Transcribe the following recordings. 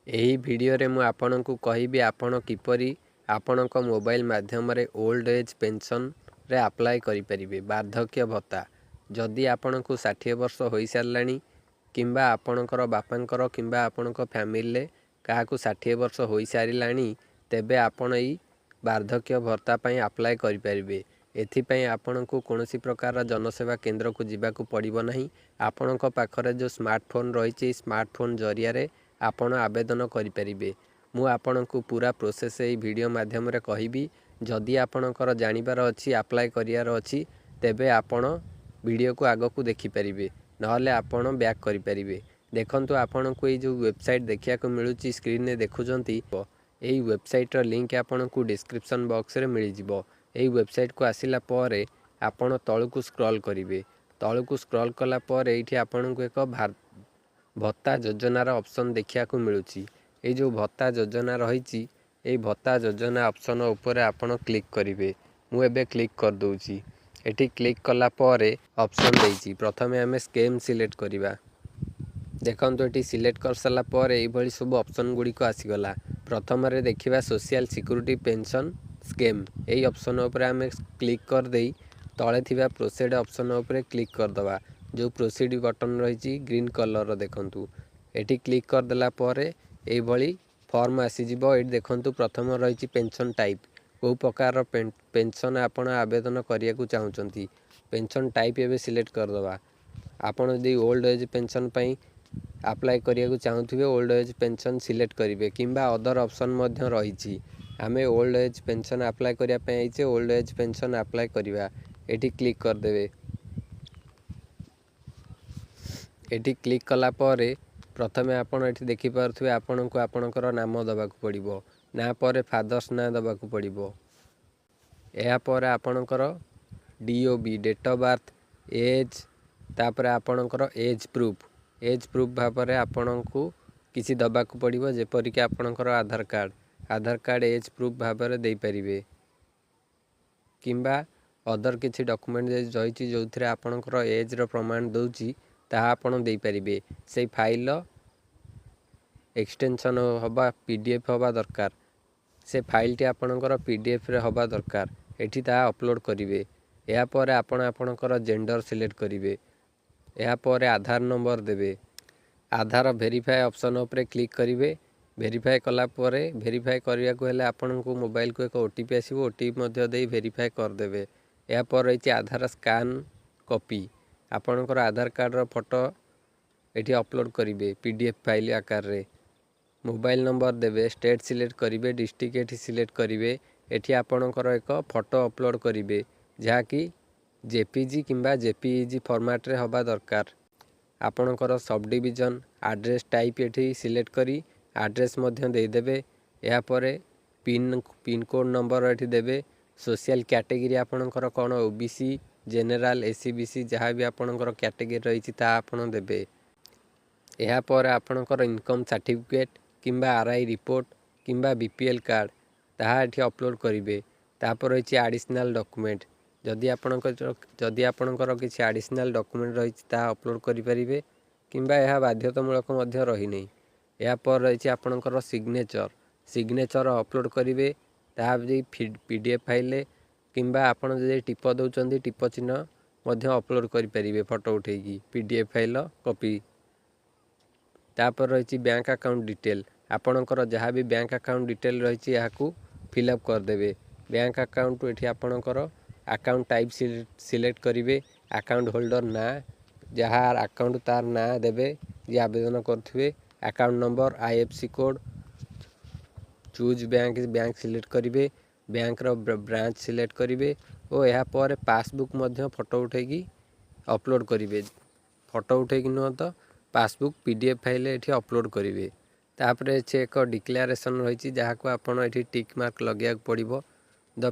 ଏହି ଭିଡ଼ିଓରେ ମୁଁ ଆପଣଙ୍କୁ କହିବି ଆପଣ କିପରି ଆପଣଙ୍କ ମୋବାଇଲ ମାଧ୍ୟମରେ ଓଲ୍ଡ ଏଜ୍ ପେନ୍ସନ୍ରେ ଆପ୍ଲାଏ କରିପାରିବେ। ବାର୍ଦ୍ଧକ୍ୟ ଭତ୍ତା ଯଦି ଆପଣଙ୍କୁ 60 ବର୍ଷ ହୋଇସାରିଲାଣି କିମ୍ବା ଆପଣଙ୍କର ବାପାଙ୍କର କିମ୍ବା ଆପଣଙ୍କ ଫ୍ୟାମିଲିରେ କାହାକୁ 60 ବର୍ଷ ହୋଇସାରିଲାଣି ତେବେ ଆପଣ ଏହି ବାର୍ଦ୍ଧକ୍ୟ ଭତ୍ତା ପାଇଁ ଆପ୍ଲାଏ କରିପାରିବେ। ଏଥିପାଇଁ ଆପଣଙ୍କୁ କୌଣସି ପ୍ରକାର ଜନସେବା କେନ୍ଦ୍ରକୁ ଯିବାକୁ ପଡ଼ିବ ନାହିଁ। ଆପଣଙ୍କ ପାଖରେ ଯେଉଁ ସ୍ମାର୍ଟଫୋନ୍ ରହିଛି ସ୍ମାର୍ଟଫୋନ୍ ଜରିଆରେ ଆପଣ ଆବେଦନ କରିପାରିବେ। ମୁଁ ଆପଣଙ୍କୁ ପୁରା ପ୍ରୋସେସ୍ ଏହି ଭିଡ଼ିଓ ମାଧ୍ୟମରେ କହିବି। ଯଦି ଆପଣଙ୍କର ଜାଣିବାର ଅଛି ଆପ୍ଲାଏ କରିବାର ଅଛି ତେବେ ଆପଣ ଭିଡ଼ିଓକୁ ଆଗକୁ ଦେଖିପାରିବେ, ନହେଲେ ଆପଣ ବ୍ୟାକ୍ କରିପାରିବେ। ଦେଖନ୍ତୁ ଆପଣଙ୍କୁ ଏଇ ଯେଉଁ ୱେବସାଇଟ୍ ଦେଖିବାକୁ ମିଳୁଛି ସ୍କ୍ରିନ୍ରେ ଦେଖୁଛନ୍ତି, ଏହି ୱେବସାଇଟ୍ର ଲିଙ୍କ୍ ଆପଣଙ୍କୁ ଡିସ୍କ୍ରିପ୍ସନ୍ ବକ୍ସରେ ମିଳିଯିବ। ଏହି ୱେବସାଇଟ୍କୁ ଆସିଲା ପରେ ଆପଣ ତଳକୁ ସ୍କ୍ରଲ୍ କରିବେ। ତଳକୁ ସ୍କ୍ରଲ୍ କଲା ପରେ ଏଇଠି ଆପଣଙ୍କୁ ଏକ ଭତ୍ତା ଯୋଜନାର ଅପସନ୍ ଦେଖିବାକୁ ମିଳୁଛି। ଏଇ ଯେଉଁ ଭତ୍ତା ଯୋଜନା ରହିଛି ଏହି ଭତ୍ତା ଯୋଜନା ଅପସନ୍ ଉପରେ ଆପଣ କ୍ଲିକ୍ କରିବେ। ମୁଁ ଏବେ କ୍ଲିକ୍ କରିଦେଉଛି। ଏଠି କ୍ଲିକ୍ କଲା ପରେ ଅପସନ୍ ଦେଇଛି, ପ୍ରଥମେ ଆମେ ସ୍କେମ୍ ସିଲେକ୍ଟ କରିବା। ଦେଖନ୍ତୁ ଏଠି ସିଲେକ୍ଟ କରିସାରିଲା ପରେ ଏଇଭଳି ସବୁ ଅପସନ୍ ଗୁଡ଼ିକ ଆସିଗଲା। ପ୍ରଥମରେ ଦେଖିବା ସୋସିଆଲ ସିକ୍ୟୁରିଟି ପେନ୍ସନ୍ ସ୍କେମ୍। ଏହି ଅପସନ୍ ଉପରେ ଆମେ କ୍ଲିକ୍ କରିଦେଇ ତଳେ ଥିବା ପ୍ରୋସିଡ୍ ଅପସନ୍ ଉପରେ କ୍ଲିକ୍ କରିଦେବା। ଯେଉଁ ପ୍ରୋସିଡ୍ ବଟନ୍ ରହିଛି ଗ୍ରୀନ୍ କଲର୍ର ଦେଖନ୍ତୁ। ଏଠି କ୍ଲିକ୍ କରିଦେଲା ପରେ ଏଇଭଳି ଫର୍ମ ଆସିଯିବ। ଏଇଠି ଦେଖନ୍ତୁ ପ୍ରଥମ ରହିଛି ପେନ୍ସନ୍ ଟାଇପ୍, କେଉଁ ପ୍ରକାରର ପେନ୍ସନ୍ ଆପଣ ଆବେଦନ କରିବାକୁ ଚାହୁଁଛନ୍ତି। ପେନ୍ସନ୍ ଟାଇପ୍ ଏବେ ସିଲେକ୍ଟ କରିଦେବା। ଆପଣ ଯଦି ଓଲ୍ଡ ଏଜ୍ ପେନ୍ସନ୍ ପାଇଁ ଆପ୍ଲାଏ କରିବାକୁ ଚାହୁଁଥିବେ ଓଲ୍ଡ ଏଜ୍ ପେନ୍ସନ୍ ସିଲେକ୍ଟ କରିବେ, କିମ୍ବା ଅଦର ଅପସନ୍ ମଧ୍ୟ ରହିଛି। ଆମେ ଓଲ୍ଡ ଏଜ୍ ପେନ୍ସନ୍ ଆପ୍ଲାଏ କରିବା ପାଇଁ ହେଇଛେ, ଓଲ୍ଡ ଏଜ୍ ପେନ୍ସନ୍ ଆପ୍ଲାଏ କରିବା। ଏଠି କ୍ଲିକ୍ କରିଦେବେ। ଏଠି କ୍ଲିକ୍ କଲା ପରେ ପ୍ରଥମେ ଆପଣ ଏଠି ଦେଖିପାରୁଥିବେ ଆପଣଙ୍କୁ ଆପଣଙ୍କର ନାମ ଦେବାକୁ ପଡ଼ିବ। ନା ପରେ ଫାଦର୍ସ ନାଁ ଦେବାକୁ ପଡ଼ିବ। ଏହାପରେ ଆପଣଙ୍କର DOB date of birth, age, ତାପରେ ଆପଣଙ୍କର ଏଜ୍ ପ୍ରୁଫ୍ ଭାବରେ ଆପଣଙ୍କୁ କିଛି ଦେବାକୁ ପଡ଼ିବ, ଯେପରିକି ଆପଣଙ୍କର ଆଧାର କାର୍ଡ଼ ଏଜ୍ ପ୍ରୁଫ୍ ଭାବରେ ଦେଇପାରିବେ, କିମ୍ବା ଅଦର କିଛି ଡକୁମେଣ୍ଟ ଯଦି ରହିଛି ଯେଉଁଥିରେ ଆପଣଙ୍କର ଏଜ୍ର ପ୍ରମାଣ ଦେଉଛି ତାହା ଆପଣ ଦେଇପାରିବେ। ସେଇ ଫାଇଲ୍ର ଏକ୍ସଟେନସନ୍ ହେବା PDF ହେବା ଦରକାର। ସେ ଫାଇଲ୍ଟି ଆପଣଙ୍କର PDFରେ ହେବା ଦରକାର। ଏଠି ତାହା ଅପଲୋଡ଼ କରିବେ। ଏହାପରେ ଆପଣ ଆପଣଙ୍କର ଜେଣ୍ଡର ସିଲେକ୍ଟ କରିବେ। ଏହାପରେ ଆଧାର ନମ୍ବର ଦେବେ। ଆଧାର ଭେରିଫାଏ ଅପସନ୍ ଉପରେ କ୍ଲିକ୍ କରିବେ। ଭେରିଫାଏ କଲା ପରେ ଭେରିଫାଏ କରିବାକୁ ହେଲେ ଆପଣଙ୍କୁ ମୋବାଇଲକୁ ଏକ OTP ଆସିବ। OTP ମଧ୍ୟ ଦେଇ ଭେରିଫାଏ କରିଦେବେ। ଏହାପରେ ରହିଛି ଆଧାର ସ୍କାନ୍ କପି। ଆପଣଙ୍କର ଆଧାର କାର୍ଡ଼ର ଫଟୋ ଏଠି ଅପଲୋଡ଼ କରିବେ PDF ଫାଇଲ୍ ଆକାରରେ। ମୋବାଇଲ ନମ୍ବର ଦେବେ। ଷ୍ଟେଟ୍ ସିଲେକ୍ଟ କରିବେ। ଡିଷ୍ଟ୍ରିକ୍ଟ ଏଠି ସିଲେକ୍ଟ କରିବେ। ଏଠି ଆପଣଙ୍କର ଏକ ଫଟୋ ଅପଲୋଡ଼ କରିବେ, ଯାହାକି JPG କିମ୍ବା JPEG ଫର୍ମାଟରେ ହେବା ଦରକାର। ଆପଣଙ୍କର ସବ୍ ଡିଭିଜନ୍ ଆଡ୍ରେସ୍ ଟାଇପ୍ ଏଠି ସିଲେକ୍ଟ କରି ଆଡ୍ରେସ୍ ମଧ୍ୟ ଦେଇଦେବେ। ଏହାପରେ ପିନ୍କୋଡ଼୍ ନମ୍ବର ଏଠି ଦେବେ। ସୋସିଆଲ କ୍ୟାଟେଗୋରୀ ଆପଣଙ୍କର କ'ଣ OBC, ଜେନେରାଲ, SC BC ଯାହା ବି ଆପଣଙ୍କର କ୍ୟାଟେଗୋରୀ ରହିଛି ତାହା ଆପଣ ଦେବେ। ଏହାପରେ ଆପଣଙ୍କର ଇନକମ୍ ସାର୍ଟିଫିକେଟ୍ କିମ୍ବା RI ରିପୋର୍ଟ କିମ୍ବା BPL କାର୍ଡ଼ ତାହା ଏଠି ଅପଲୋଡ଼ କରିବେ। ତାପରେ ରହିଛି ଆଡ଼ିସନାଲ୍ ଡକୁମେଣ୍ଟ। ଯଦି ଆପଣଙ୍କର କିଛି ଆଡ଼ିସନାଲ୍ ଡକୁମେଣ୍ଟ ରହିଛି ତାହା ଅପଲୋଡ଼ କରିପାରିବେ, କିମ୍ବା ଏହା ବାଧ୍ୟତାମୂଳକ ମଧ୍ୟ ରହିନି। ଏହାପରେ ରହିଛି ଆପଣଙ୍କର ସିଗ୍ନେଚର ଅପଲୋଡ଼ କରିବେ। ତାହା ଯଦି PDF ଫାଇଲ୍ରେ, କିମ୍ବା ଆପଣ ଯଦି ଟିପ ଦେଉଛନ୍ତି ଟିପ ଚିହ୍ନ ମଧ୍ୟ ଅପଲୋଡ଼ କରିପାରିବେ ଫଟୋ ଉଠେଇକି PDF ଫାଇଲ୍ର କପି। ତାପରେ ରହିଛି ବ୍ୟାଙ୍କ ଆକାଉଣ୍ଟ ଡିଟେଲ୍। ଆପଣଙ୍କର ଯାହା ବି ବ୍ୟାଙ୍କ ଆକାଉଣ୍ଟ ଡିଟେଲ୍ ରହିଛି ଏହାକୁ ଫିଲ୍ଅପ୍ କରିଦେବେ। ବ୍ୟାଙ୍କ ଆକାଉଣ୍ଟ ଏଠି ଆପଣଙ୍କର ଆକାଉଣ୍ଟ ଟାଇପ୍ ସିଲେକ୍ଟ କରିବେ। ଆକାଉଣ୍ଟ ହୋଲ୍ଡର ନାଁ, ଯାହା ଆକାଉଣ୍ଟ ତାର ନାଁ ଦେବେ ଯିଏ ଆବେଦନ କରୁଥିବେ। Account number, IFSC code, choose bank select କରିବେ। ବ୍ୟାଙ୍କର ବ୍ରାଞ୍ଚ ସିଲେକ୍ଟ କରିବେ ଓ ଏହାପରେ ପାସବୁକ୍ ମଧ୍ୟ ଫଟୋ ଉଠେଇକି ଅପଲୋଡ଼ କରିବେ। ଫଟୋ ଉଠେଇକି ନୁହଁ ତ ପାସବୁକ୍ PDF ଫାଇଲ୍ ଏଠି ଅପଲୋଡ଼ କରିବେ। ତାପରେ ଏଠି ଏକ ଡିକ୍ଲାରେସନ୍ ରହିଛି, ଯାହାକୁ ଆପଣ ଏଠି ଟିକ୍ ମାର୍କ ଲଗାଇବାକୁ ପଡ଼ିବ। ଦ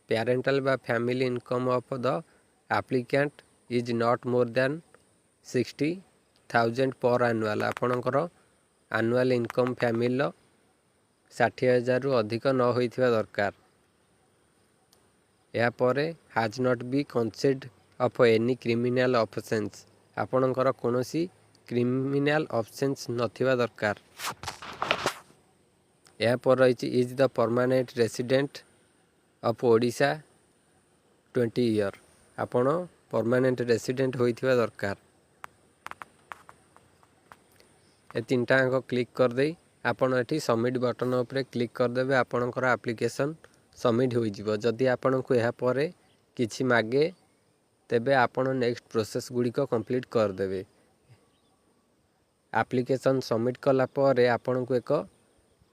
ପ୍ୟାରେଣ୍ଟାଲ ବା family income of the applicant is not more than 60,000 per annual. ଆପଣଙ୍କର ଆନୁଆଲ୍ ଇନକମ୍ ଫ୍ୟାମିଲିର 60,000ରୁ ଅଧିକ ନ ହୋଇଥିବା ଦରକାର। ଏହାପରେ has not be considered of any criminal offence. ଆପଣଙ୍କର କୌଣସି क्रिमिनाल ऑफेंस नथिबा दरकार। या पर रही is the permanent resident of Odisha 20 year. आपण परमानेंट रेसिडेंट होइथिबा दरकार। ए तीनटा अंक क्लिक कर दे आपण एठी सबमिट बटन उपरे क्लिक कर देबे। आपणकर एप्लिकेशन सबमिट हो जिवो। जदि आपण को यहा परे किछि मागे तेबे आपण नेक्स्ट प्रोसेस गुडी को कंप्लीट कर देबे। एप्लिकेशन सबमिट कला परे आपण को एक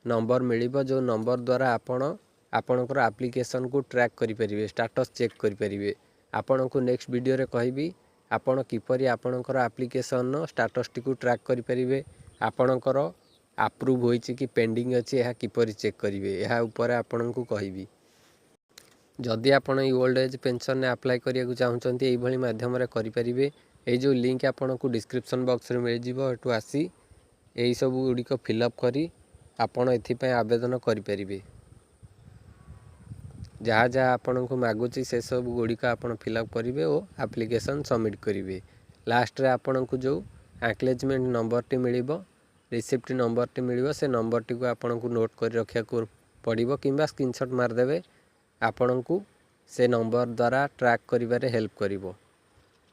नंबर मिलिबो जो नंबर द्वारा आपणकर एप्लिकेशन को ट्रैक करि परिबे, स्टेटस चेक करि परिबे। आपण को नेक्स्ट वीडियो रे कहिबी आपण किपरि आपणकर एप्लिकेशन स्टेटस टी को ट्रैक करि परिबे, आपणकर अप्रूव होइछि कि पेंडिंग अछि एहा किपरि चेक करिवे एहा ऊपर आपण को कहिबी। जदि आपण ई ओल्ड एज पेंशन ने अप्लाई करिया को चाहुचंती एई भली माध्यम रे करि परिबे। एई जो लिंक आपण को डिस्क्रिप्शन बॉक्स रे मिल जिवो। एटू आसी एई सब गुडी को फिलअप करी आपण एथि पय आवेदन करि परिबे। जहाँ जहाँ आपण को मागुची से सब गुडी का आपण फिलअप करिवे ओ एप्लिकेशन सबमिट करिवे। लास्ट रे आपण को जो एक्नॉलेजमेंट नंबर टी मिलिबो, रिसिप्ट नंबर टी मिलिबो, से नंबर टी को आपण को नोट कर रखिया को पड़िबो किंबा स्क्रीनशॉट मार देबे। आपण को से नंबर द्वारा ट्रैक करिबारे हेल्प करिवो।